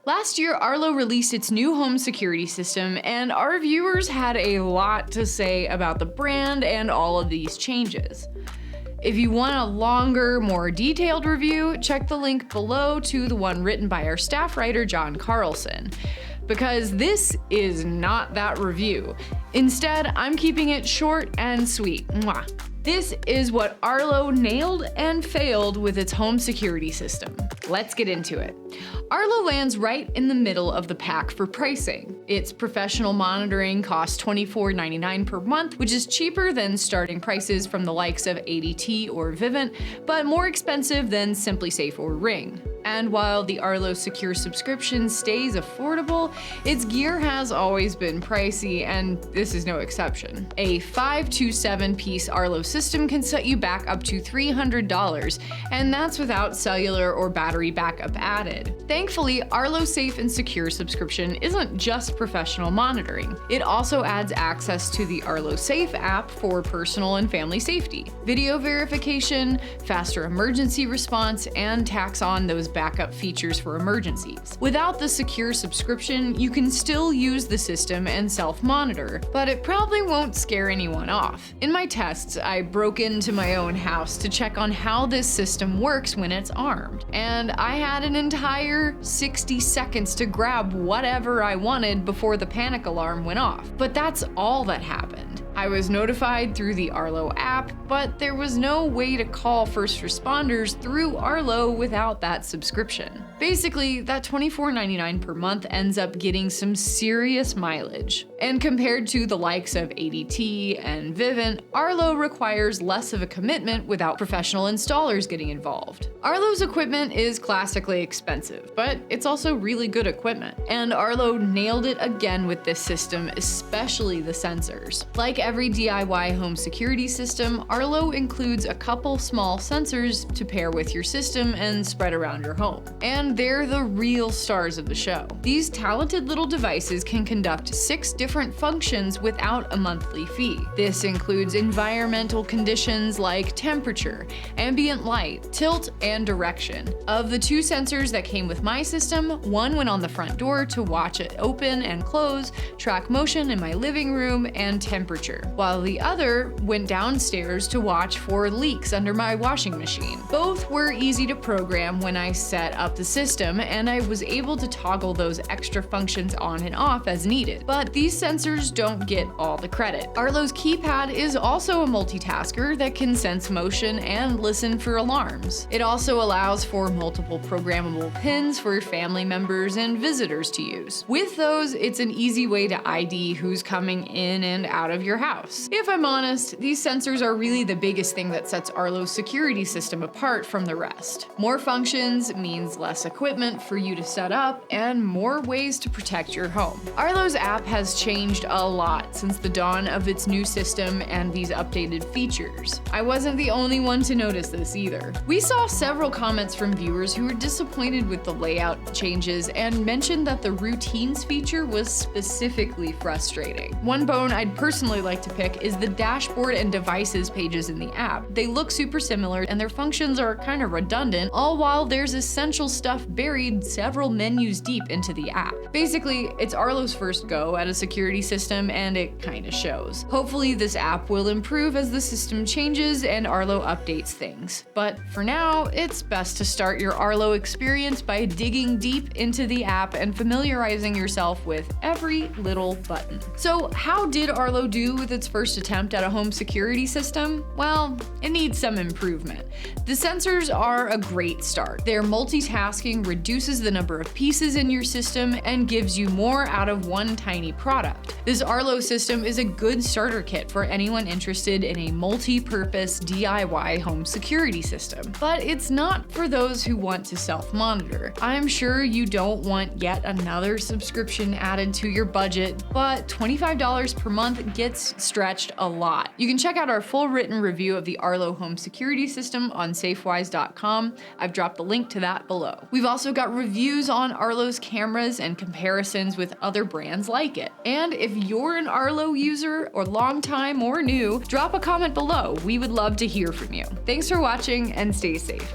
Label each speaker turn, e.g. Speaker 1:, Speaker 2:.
Speaker 1: Last year, Arlo released its new home security system, and our viewers had a lot to say about the brand and all of these changes. If you want a longer, more detailed review, check the link below to the one written by our staff writer, John Carlson. Because this is not that review. Instead, I'm keeping it short and sweet. Mwah. This is what Arlo nailed and failed with its home security system. Let's get into it. Arlo lands right in the middle of the pack for pricing. Its professional monitoring costs $24.99 per month, which is cheaper than starting prices from the likes of ADT or Vivint, but more expensive than SimpliSafe or Ring. And while the Arlo Secure subscription stays affordable, its gear has always been pricey, and this is no exception. A 5 to 7 piece Arlo system can set you back up to $300, and that's without cellular or battery backup added. Thankfully, Arlo Safe and Secure subscription isn't just professional monitoring. It also adds access to the Arlo Safe app for personal and family safety, video verification, faster emergency response, and tacks on those backup features for emergencies. Without the Secure subscription, you can still use the system and self-monitor, but it probably won't scare anyone off. In my tests, I broke into my own house to check on how this system works when it's armed, and I had an entire 60 seconds to grab whatever I wanted before the panic alarm went off. But that's all that happened. I was notified through the Arlo app, but there was no way to call first responders through Arlo without that subscription. Basically, that $24.99 per month ends up getting some serious mileage. And compared to the likes of ADT and Vivint, Arlo requires less of a commitment without professional installers getting involved. Arlo's equipment is classically expensive, but it's also really good equipment. And Arlo nailed it again with this system, especially the sensors. Like every DIY home security system, Arlo includes a couple small sensors to pair with your system and spread around your home. And they're the real stars of the show. These talented little devices can conduct 6 different functions without a monthly fee. This includes environmental conditions like temperature, ambient light, tilt, and direction. Of the 2 sensors that came with my system, one went on the front door to watch it open and close, track motion in my living room, and temperature, while the other went downstairs to watch for leaks under my washing machine. Both were easy to program when I set up the system, and I was able to toggle those extra functions on and off as needed. But these sensors don't get all the credit. Arlo's keypad is also a multitasker that can sense motion and listen for alarms. It also allows for multiple programmable pins for family members and visitors to use. With those, it's an easy way to ID who's coming in and out of your house. If I'm honest, these sensors are really the biggest thing that sets Arlo's security system apart from the rest. More functions means less equipment for you to set up and more ways to protect your home. Arlo's app has changed a lot since the dawn of its new system and these updated features. I wasn't the only one to notice this either. We saw several comments from viewers who were disappointed with the layout changes and mentioned that the routines feature was specifically frustrating. One bone I'd personally like to pick is the dashboard and devices pages in the app. They look super similar and their functions are kind of redundant, all while there's essential stuff buried several menus deep into the app. Basically, it's Arlo's first go at a security system and it kinda shows. Hopefully this app will improve as the system changes and Arlo updates things. But for now, it's best to start your Arlo experience by digging deep into the app and familiarizing yourself with every little button. So how did Arlo do with its first attempt at a home security system? Well, it needs some improvement. The sensors are a great start. Their multitasking reduces the number of pieces in your system and gives you more out of one tiny product. This Arlo system is a good starter kit for anyone interested in a multi-purpose DIY home security system. But it's not for those who want to self-monitor. I'm sure you don't want yet another subscription added to your budget, but $25 per month gets stretched a lot. You can check out our full written review of the Arlo home security system on safewise.com. I've dropped the link to that below. We've also got reviews on Arlo's cameras and comparisons with other brands like it. And if you're an Arlo user or longtime or new, drop a comment below. We would love to hear from you. Thanks for watching and stay safe.